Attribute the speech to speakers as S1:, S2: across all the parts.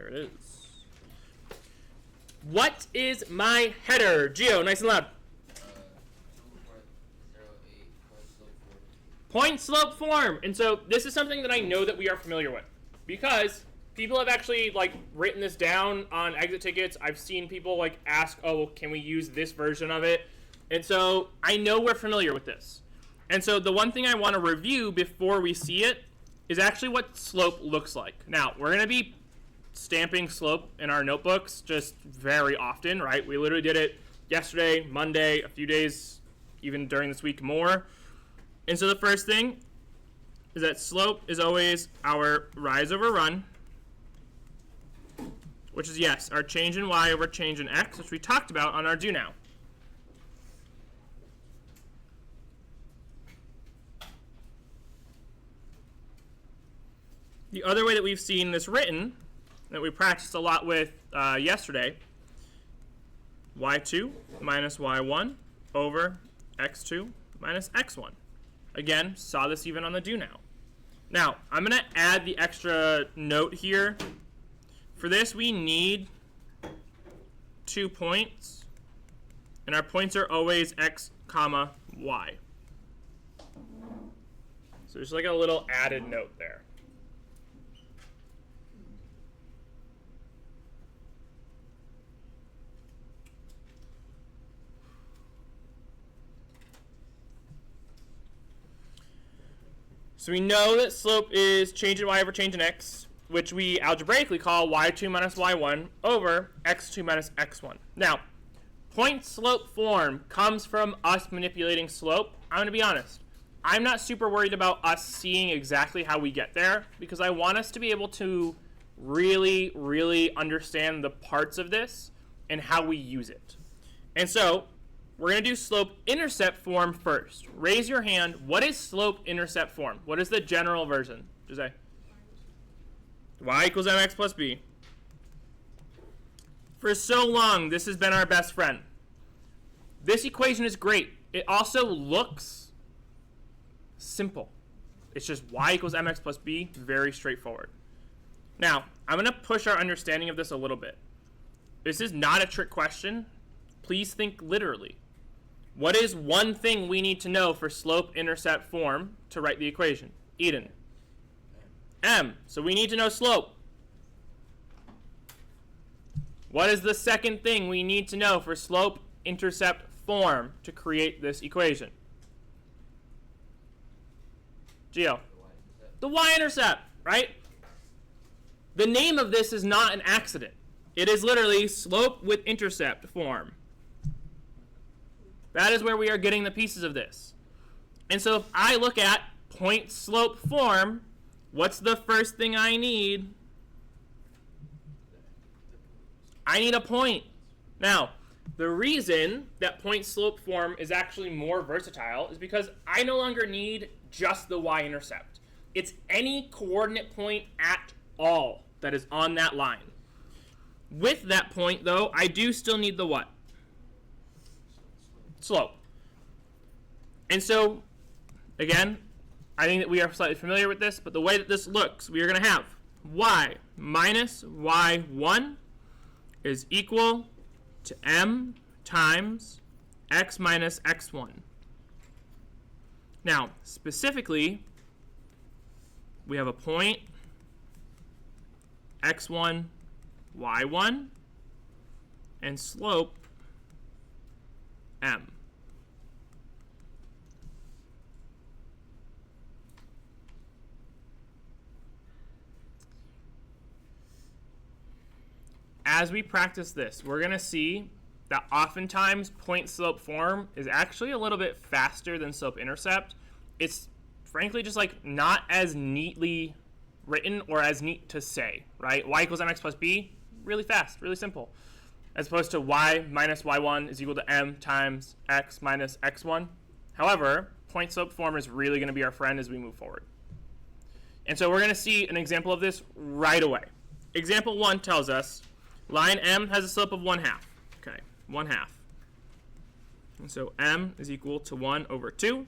S1: it is. What is my header? Gio, nice and loud.
S2: 2.08 point slope form.
S1: Point slope form. And so this is something that I know that we are familiar with because people have actually like written this down on exit tickets. I've seen people like ask, oh, can we use this version of it? And so I know we're familiar with this. And so the one thing I want to review before we see it is actually what slope looks like. Now, we're going to be stamping slope in our notebooks just very often, right? We literally did it yesterday, Monday, a few days, even during this week more. And so the first thing is that slope is always our rise over run, which is, yes, our change in y over change in x, which we talked about on our do now. The other way that we've seen this written, that we practiced a lot with yesterday, y2 minus y1 over x2 minus x1. Again, saw this even on the do now. Now, I'm going to add the extra note here. For this, we need 2 points, and our points are always x, comma, y. So there's like a little added note there. So we know that slope is change in y over change in x, which we algebraically call y2 minus y1 over x2 minus x1. Now, point slope form comes from us manipulating slope. I'm going to be honest. I'm not super worried about us seeing exactly how we get there because I want us to be able to really, really understand the parts of this and how we use it. And so we're going to do slope-intercept form first. Raise your hand. What is slope-intercept form? What is the general version? Jose? Y equals mx plus b. For so long, this has been our best friend. This equation is great. It also looks simple. It's just y equals mx plus b. Very straightforward. Now, I'm going to push our understanding of this a little bit. This is not a trick question. Please think literally. What is one thing we need to know for slope-intercept form to write the equation? Eden. M. So we need to know slope. What is the second thing we need to know for slope-intercept form to create this equation? Gio. The y-intercept, right? The name of this is not an accident. It is literally slope with intercept form. That is where we are getting the pieces of this. And so if I look at point slope form, what's the first thing I need? I need a point. Now, the reason that point slope form is actually more versatile is because I no longer need just the y-intercept. It's any coordinate point at all that is on that line. With that point, though, I do still need the what? Slope. And so, again, I think that we are slightly familiar with this, but the way that this looks, we are going to have y minus y1 is equal to m times x minus x1. Now, specifically, we have a point x1, y1, and slope m. As we practice this, we're going to see that oftentimes point slope form is actually a little bit faster than slope intercept. It's frankly just like not as neatly written or as neat to say, right? Y equals mx plus b, really fast, really simple. As opposed to y minus y1 is equal to m times x minus x1. However, point slope form is really going to be our friend as we move forward. And so we're going to see an example of this right away. Example 1 tells us line m has a slope of 1/2. Okay, 1/2. And so m is equal to 1 over 2.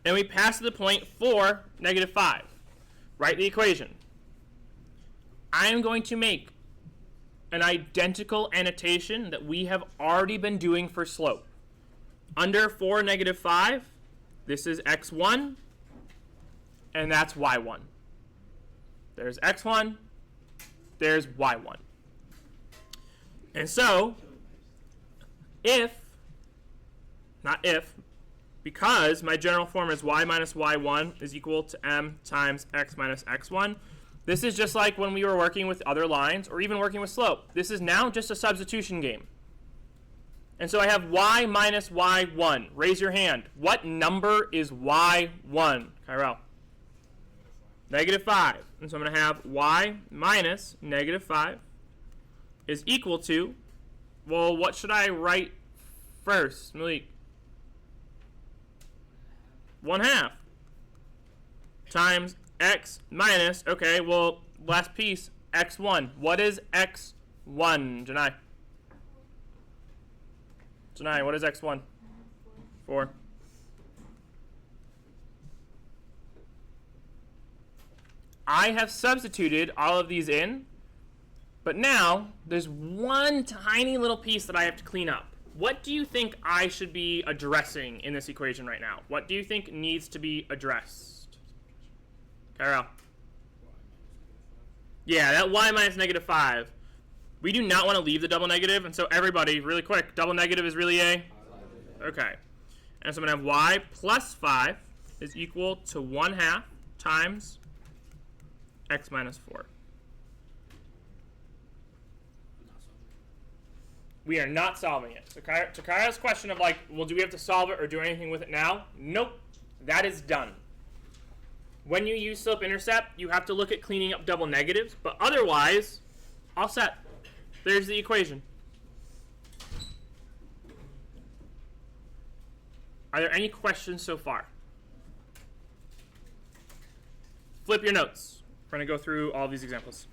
S1: And we pass to the point 4, negative 5. Write the equation. I am going to make an identical annotation that we have already been doing for slope. Under 4, negative 5, this is x1, and that's y1. There's x1, there's y1. And so, because my general form is y minus y1 is equal to m times x minus x1, this is just like when we were working with other lines or even working with slope. This is now just a substitution game. And so I have y minus y1. Raise your hand. What number is y1? Kyrell. Negative 5. And so I'm going to have y minus negative 5 is equal to, well, what should I write first, Malik? 1/2 times x minus, okay, well, last piece, x1. What is x1, Janai? Janai, what is x1? 4. I have substituted all of these in, but now there's one tiny little piece that I have to clean up. What do you think I should be addressing in this equation right now? What do you think needs to be addressed? Kyrell. Yeah, that y minus negative 5. We do not want to leave the double negative, and so everybody, really quick, double negative is really a? Okay. And so I'm going to have y plus 5 is equal to 1/2 times x minus 4. We are not solving it. So to Kyra's question of like, well, do we have to solve it or do anything with it now? Nope. That is done. When you use slope-intercept, you have to look at cleaning up double negatives, but otherwise, all set. There's the equation. Are there any questions so far? Flip your notes. We're going to go through all these examples.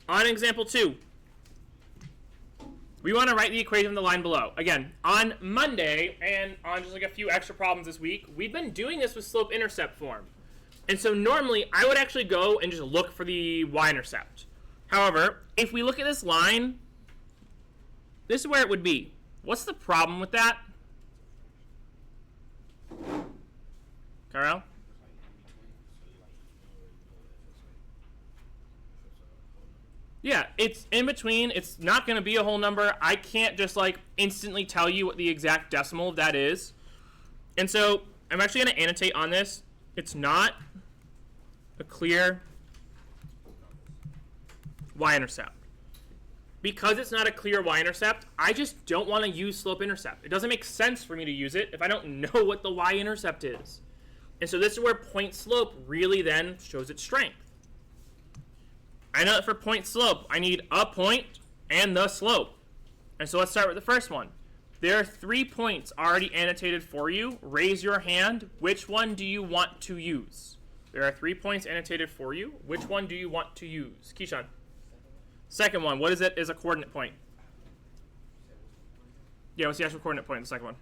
S1: On example 2, we want to write the equation on the line below. Again, on Monday and on just like a few extra problems this week, we've been doing this with slope-intercept form. And so normally I would actually go and just look for the y-intercept. However, if we look at this line, this is where it would be. What's the problem with that? Kyrell? Yeah, it's in between. It's not going to be a whole number. I can't just like instantly tell you what the exact decimal of that is. And so I'm actually going to annotate on this. It's not a clear y-intercept. Because it's not a clear y-intercept, I just don't want to use slope-intercept. It doesn't make sense for me to use it if I don't know what the y-intercept is. And so this is where point slope really then shows its strength. I know that for point slope, I need a point and the slope. And so let's start with the first one. There are 3 points already annotated for you. Raise your hand. Which one do you want to use? There are 3 points annotated for you. Which one do you want to use? Keyshawn. Second one. What is it as a coordinate point? Yeah, what's the actual coordinate point in the second one?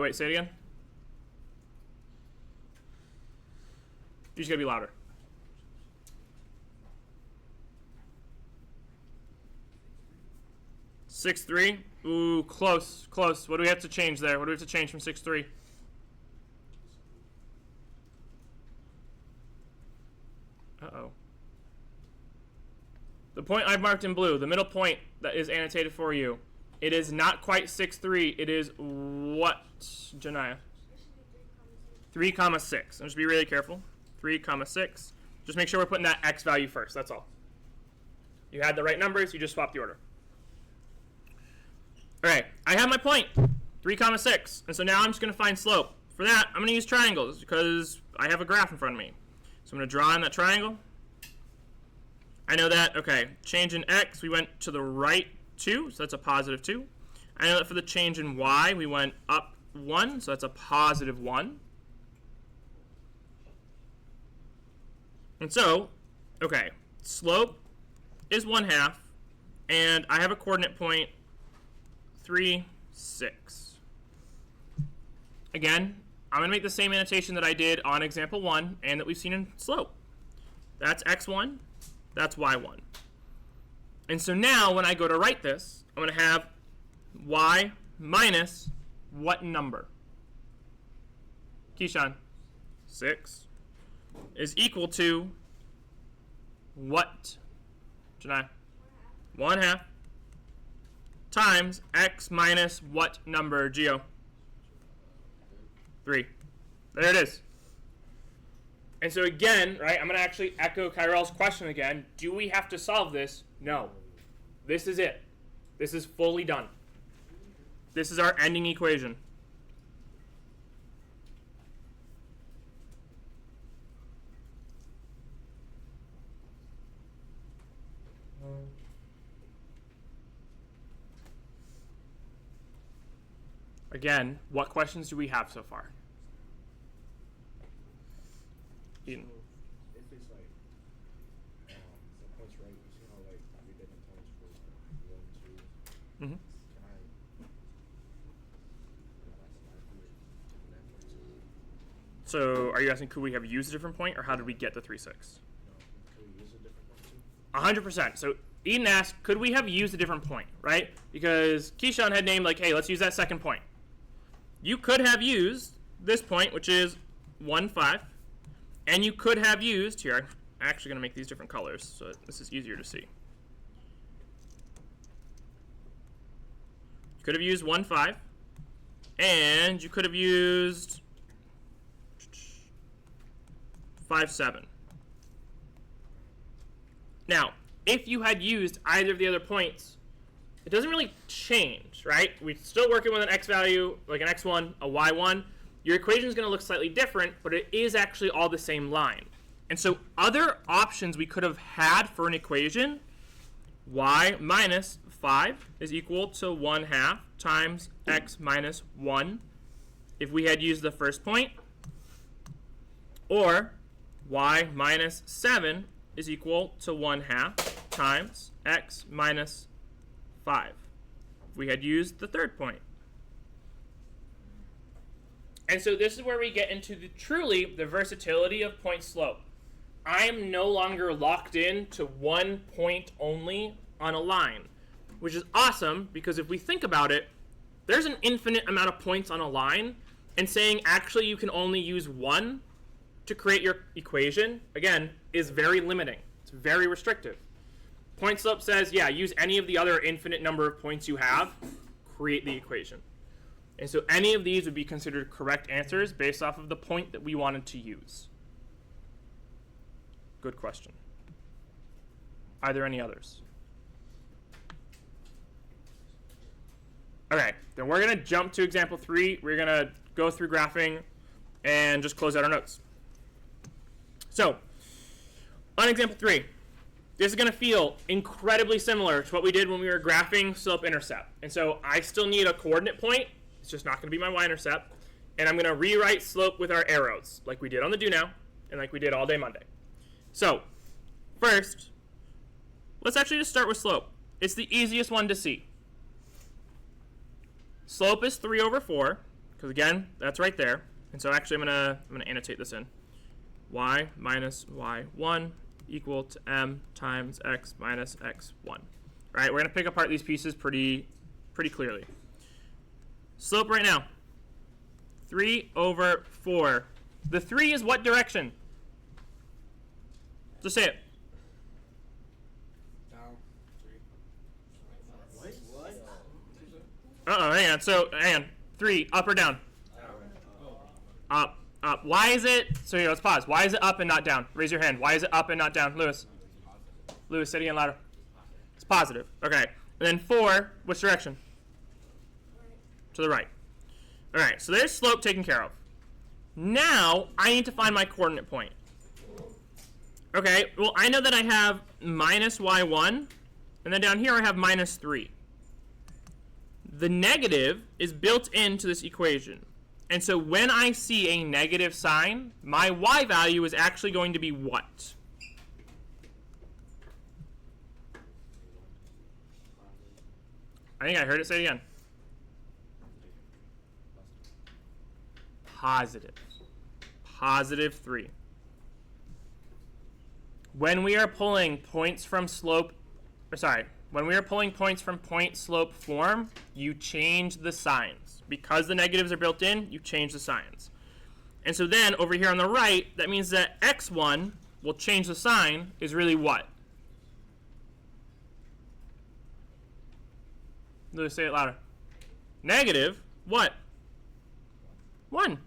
S1: Wait, say it again. You just gotta be louder. 6-3. Ooh, close, close. What do we have to change there? What do we have to change from 6-3? Uh-oh. The point I've marked in blue, the middle point that is annotated for you, it is not quite 6-3. It is what, Janaya? 3, 6. And just be really careful. 3, 6. Just make sure we're putting that x value first. That's all. You had the right numbers. You just swapped the order. All right. I have my point. 3, 6. And so now I'm just going to find slope. For that, I'm going to use triangles because I have a graph in front of me. So I'm going to draw in that triangle. I know that, okay, change in x, we went to the right 2, so that's a positive 2. I know that for the change in y, we went up 1, so that's a positive 1. And so, okay, slope is 1/2, and I have a coordinate point 3, 6. Again, I'm going to make the same annotation that I did on example 1 and that we've seen in slope. That's x1, that's y1. And so now when I go to write this, I'm going to have y minus what number? Keyshawn, 6 is equal to what? Janai? 1/2 times x minus what number, Gio? 3. There it is. And so again, right, I'm going to actually echo Kyrell's question again. Do we have to solve this? No. This is it. This is fully done. This is our ending equation. Again, what questions do we have so far? Eden.
S3: If it's like the points right, you see how like we did the points for 1, 2.
S1: Mm-hmm.
S3: Can I?
S1: So are you asking could we have used a different point, or how did we get to 3, 6?
S3: No. Can we use a different point too?
S1: 100%. So Eden asked, could we have used a different point, right? Because Keyshawn had named like, hey, let's use that second point. You could have used this point, which is 1, 5. And you could have used, here, I'm actually going to make these different colors so this is easier to see. You could have used 1, 5. And you could have used 5, 7. Now, if you had used either of the other points, it doesn't really change, right? We're still working with an x value, like an x1, a y1. Your equation is going to look slightly different, but it is actually all the same line. And so other options we could have had for an equation, y minus 5 is equal to 1/2 times x minus 1 if we had used the first point, or y minus 7 is equal to 1/2 times x minus 5 if we had used the third point. And so this is where we get into truly the versatility of point slope. I am no longer locked in to one point only on a line, which is awesome because if we think about it, there's an infinite amount of points on a line, and saying actually you can only use one to create your equation, again, is very limiting. It's very restrictive. Point slope says, yeah, use any of the other infinite number of points you have, create the equation. And so any of these would be considered correct answers based off of the point that we wanted to use. Good question. Are there any others? Okay, then we're going to jump to example 3. We're going to go through graphing and just close out our notes. So, on example 3, this is going to feel incredibly similar to what we did when we were graphing slope-intercept. And so I still need a coordinate point. It's just not going to be my y-intercept. And I'm going to rewrite slope with our arrows, like we did on the Do Now, and like we did all day Monday. So, first, let's actually just start with slope. It's the easiest one to see. Slope is 3 over 4, because again, that's right there. And so actually I'm gonna annotate this in. Y minus y1 equal to m times x minus x1. All right, we're gonna pick apart these pieces pretty clearly. Slope right now, 3 over 4. The 3 is what direction? Just say it.
S3: Down. 3.
S2: What?
S1: Hang on. So, hang on. 3, up or down? Up, up. Why is it, so here, let's pause. Why is it up and not down? Raise your hand. Why is it up and not down? Lewis. Lewis, say it again louder. It's positive. Okay. And then 4, which direction? To the right. All right, so there's slope taken care of. Now, I need to find my coordinate point. Okay, well, I know that I have minus y1, and then down here I have minus 3. The negative is built into this equation. And so when I see a negative sign, my y value is actually going to be what? I think I heard it. Say it again. Positive. Positive 3. When we are pulling points from when we are pulling points from point slope form, you change the signs. Because the negatives are built in, you change the signs. And so then over here on the right, that means that x1 will change the sign is really what? Let's say it louder. Negative what? 1.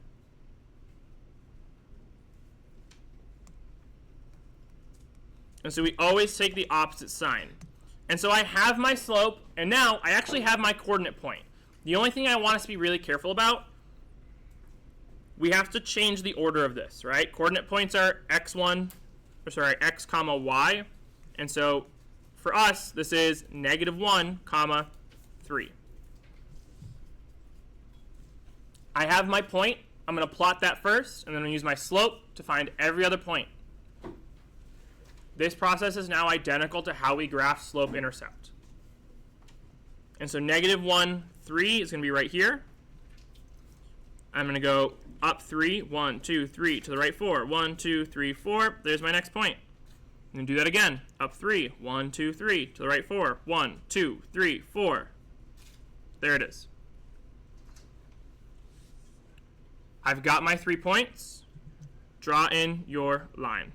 S1: And so we always take the opposite sign. And so I have my slope, and now I actually have my coordinate point. The only thing I want us to be really careful about, we have to change the order of this, right? Coordinate points are x comma y. And so for us, this is -1 comma 3. I have my point. I'm going to plot that first, and then I'm going to use my slope to find every other point. This process is now identical to how we graph slope-intercept. And so -1, 3 is going to be right here. I'm going to go up 3, 1, 2, 3, to the right 4, 1, 2, 3, 4. There's my next point. I'm going to do that again. Up 3, 1, 2, 3, to the right 4, 1, 2, 3, 4. There it is. I've got my 3 points. Draw in your line.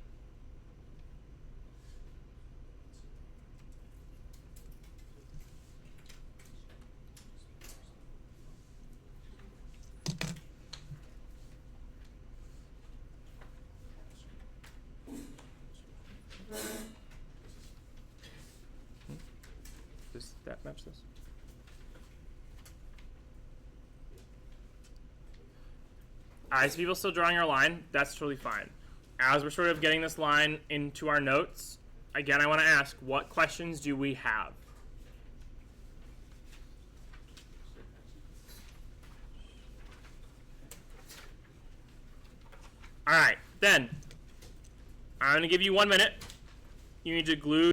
S1: Does that match this? As people still drawing our line, that's totally fine. As we're sort of getting this line into our notes, again, I want to ask, what questions do we have? All right, then I'm going to give you 1 minute. You need to glue